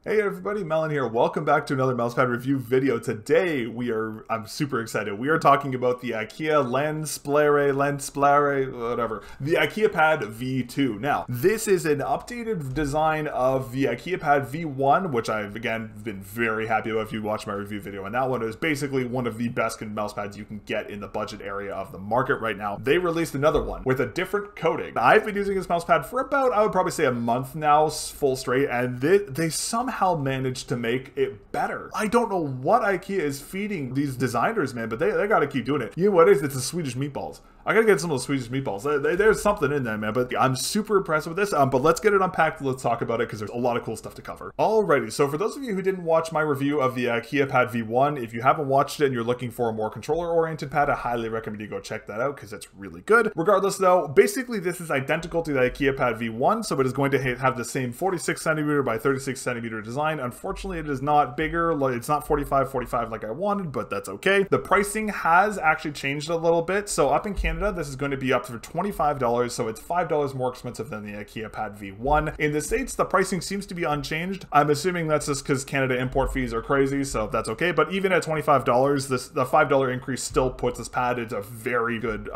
Hey everybody, mel0n here. Welcome back to another mousepad review video. Today I'm super excited. We are talking about the IKEA LÅNESPELARE, whatever. The IKEA PAD V2. Now, this is an updated design of the IKEA PAD V1, which I've again been very happy about if you watch my review video. And that one is basically one of the best mousepads you can get in the budget area of the market right now. They released another one with a different coating. I've been using this mousepad for about, I would probably say, a month now, full straight, and they somehow managed to make it better. I don't know what IKEA is feeding these designers, man, but they gotta keep doing it. You know what it is? It's the Swedish meatballs. I gotta get some of those Swedish meatballs. There's something in there, man, but I'm super impressed with this. But let's get it unpacked. Let's talk about it because there's a lot of cool stuff to cover. Alrighty, so for those of you who didn't watch my review of the IKEA PAD V1, if you haven't watched it and you're looking for a more controller-oriented pad, I highly recommend you go check that out because it's really good. Regardless though, basically this is identical to the IKEA PAD V1, so it is going to have the same 46 centimeter by 36 centimeter design. Unfortunately, it is not bigger. It's not 45 like I wanted, but that's okay. The pricing has actually changed a little bit. So up in Canada, this is going to be up for $25, so it's $5 more expensive than the IKEA PAD V1. In the States, the pricing seems to be unchanged. I'm assuming that's just because Canada import fees are crazy, so that's okay. But even at $25, the $5 increase still puts this pad into a very good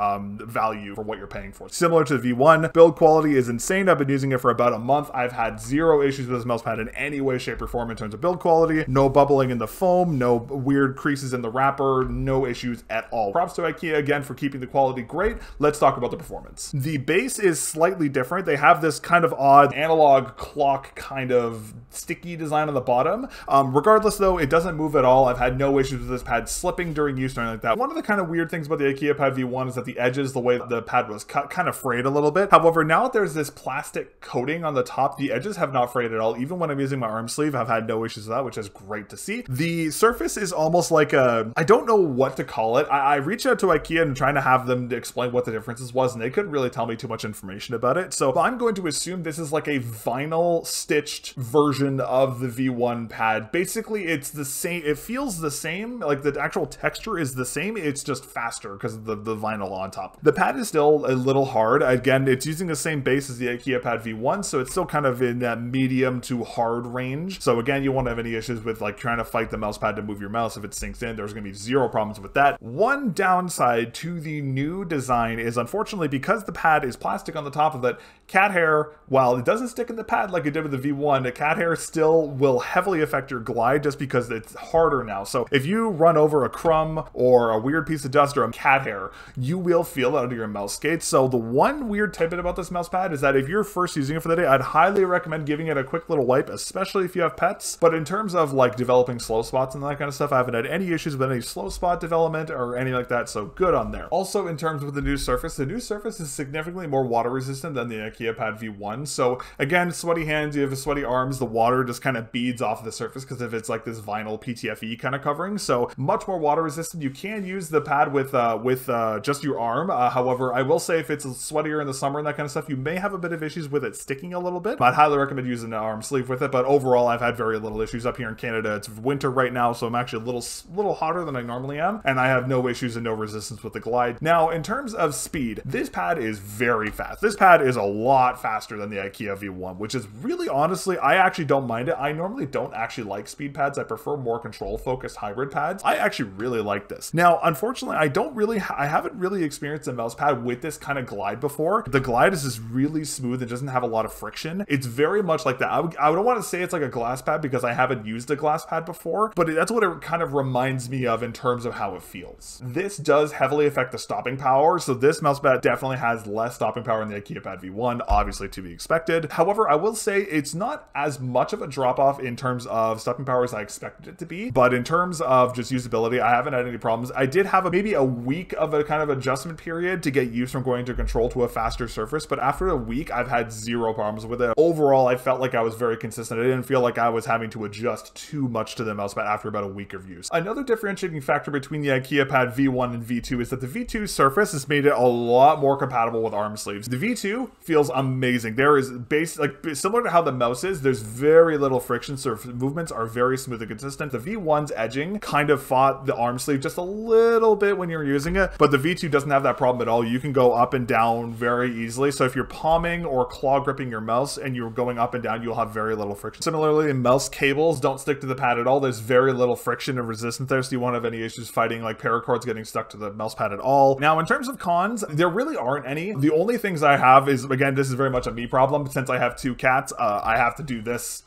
value for what you're paying for. Similar to the V1, build quality is insane. I've been using it for about a month. I've had zero issues with this mousepad in any way, shape, or form in terms of build quality. No bubbling in the foam, no weird creases in the wrapper, no issues at all. Props to IKEA again for keeping the quality great. Let's talk about the performance. The base is slightly different. They have this kind of odd analog clock kind of sticky design on the bottom. Regardless though, it doesn't move at all. I've had no issues with this pad slipping during use or anything like that. One of the kind of weird things about the IKEA PAD V1 is that the edges, the way that the pad was cut, kind of frayed a little bit. However, now that there's this plastic coating on the top, the edges have not frayed at all. Even when I'm using my arm sleeve, I've had no issues with that, which is great to see. The surface is almost like a, I don't know what to call it. I reached out to IKEA and trying to have them to explain what the differences was, and they couldn't really tell me too much information about it. So I'm going to assume this is like a vinyl stitched version of the V1 pad. Basically, it's the same. It feels the same. Like the actual texture is the same. It's just faster because of the vinyl on top. The pad is still a little hard. Again, it's using the same base as the IKEA PAD V1, so it's still kind of in that medium to hard range. So again, you won't have any issues with like trying to fight the mouse pad to move your mouse. If it sinks in, there's going to be zero problems with that. One downside to the new design is, unfortunately, because the pad is plastic on the top of it, cat hair, while it doesn't stick in the pad like it did with the V1, the cat hair still will heavily affect your glide just because it's harder now. So if you run over a crumb or a weird piece of dust or a cat hair, you will feel it under your mouse skates. So the one weird tidbit about this mouse pad is that if you're first using it for the day, I'd highly recommend giving it a quick little wipe, especially if you have pets. But in terms of like developing slow spots and that kind of stuff, I haven't had any issues with any slow spot development or anything like that, so good on there. Also, in terms of the new surface is significantly more water resistant than the IKEA PAD V1. So again, sweaty hands, you have sweaty arms, the water just kind of beads off the surface because if it's like this vinyl PTFE kind of covering, so much more water resistant. You can use the pad with just your arm. However, I will say if it's sweatier in the summer and that kind of stuff, you may have a bit of issues with it sticking a little bit. I'd highly recommend using an arm sleeve with it, but overall, I've had very little issues. Up here in Canada, it's winter right now, so I'm actually a little hotter than I normally am, and I have no issues and no resistance with the glide. Now, in terms of speed, this pad is very fast. This pad is a lot faster than the IKEA V1, which is really, honestly, I actually don't mind it. I normally don't actually like speed pads. I prefer more control-focused hybrid pads. I actually really like this. Now, unfortunately, I haven't really experienced a mouse pad with this kind of glide before. The glide is just really smooth and doesn't have a lot of friction. It's very much like that. I don't want to say it's like a glass pad because I haven't used a glass pad before, but that's what it kind of reminds me of in terms of how it feels. This does heavily affect the stopping power, so this mouse pad definitely has less stopping power than the IKEA PAD V1, obviously to be expected. However, I will say it's not as much of a drop-off in terms of stopping power as I expected it to be, but in terms of just usability, I haven't had any problems. I did have maybe a week of a kind of adjustment period to get used from going to control to a faster surface, but after a week, I've had zero problems with it. Overall, I felt like I was very consistent. I didn't feel like I was having to adjust too much to the mousepad after about a week of use. Another differentiating factor between the IKEA PAD V1 and V2 is that the V2 surface surface has made it a lot more compatible with arm sleeves. The V2 feels amazing. There is similar to how the mouse is, there's very little friction, so movements are very smooth and consistent. The V1's edging kind of fought the arm sleeve just a little bit when you're using it, but the V2 doesn't have that problem at all. You can go up and down very easily. So if you're palming or claw gripping your mouse and you're going up and down, you'll have very little friction. Similarly, mouse cables don't stick to the pad at all. There's very little friction and resistance there, so you won't have any issues fighting like paracords getting stuck to the mouse pad at all. Now, in terms of cons, there really aren't any. The only things I have is, again, this is very much a me problem. Since I have 2 cats, I have to do this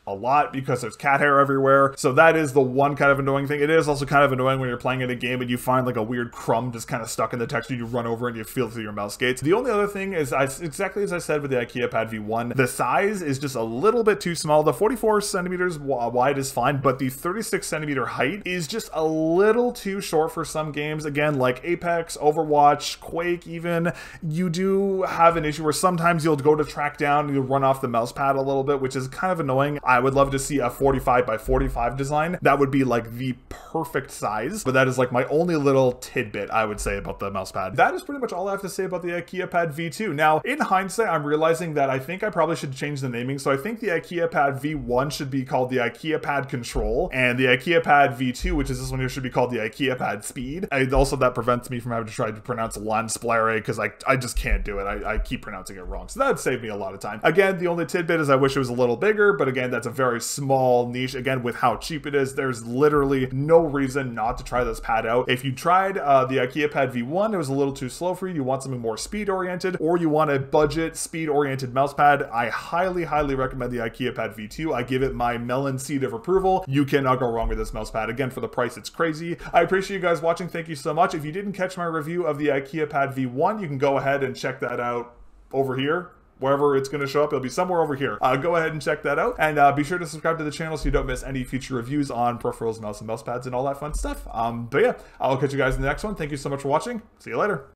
a lot because there's cat hair everywhere. So that is the one kind of annoying thing. It is also kind of annoying when you're playing in a game and you find like a weird crumb just kind of stuck in the texture. You run over and you feel through your mouse gates. The only other thing is, exactly as I said with the IKEA Pad V1, the size is just a little bit too small. The 44 centimeters wide is fine, but the 36 centimeter height is just a little too short for some games. Again, like Apex, Overwatch, Quake even, you do have an issue where sometimes you'll go to track down and you'll run off the mouse pad a little bit, which is kind of annoying. I would love to see a 45 by 45 design. That would be like the perfect size, but that is like my only little tidbit I would say about the mouse pad. That is pretty much all I have to say about the IKEA Pad V2. Now, in hindsight, I'm realizing that I think I probably should change the naming. So I think the IKEA Pad V1 should be called the IKEA Pad Control, and the IKEA Pad V2, which is this one here, should be called the IKEA Pad Speed. And also that prevents me from having to try to pronounce LÅNESPELARE because I just can't do it. I keep pronouncing it wrong. So that would save me a lot of time. Again, the only tidbit is I wish it was a little bigger, but again, that's a very small niche. Again, with how cheap it is, there's literally no reason not to try this pad out. If you tried the IKEA Pad V1, it was a little too slow for you, you want something more speed oriented, or you want a budget speed oriented mouse pad, I highly recommend the IKEA Pad V2. I give it my melon seed of approval. You cannot go wrong with this mouse pad. Again, for the price, it's crazy. I appreciate you guys watching. Thank you so much. If you didn't catch my review of the IKEA Pad V1, you can go ahead and check that out over here. Wherever it's going to show up, it'll be somewhere over here. Go ahead and check that out, and be sure to subscribe to the channel so you don't miss any future reviews on peripherals, mouse and mouse pads, and all that fun stuff. But yeah, I'll catch you guys in the next one. Thank you so much for watching. See you later.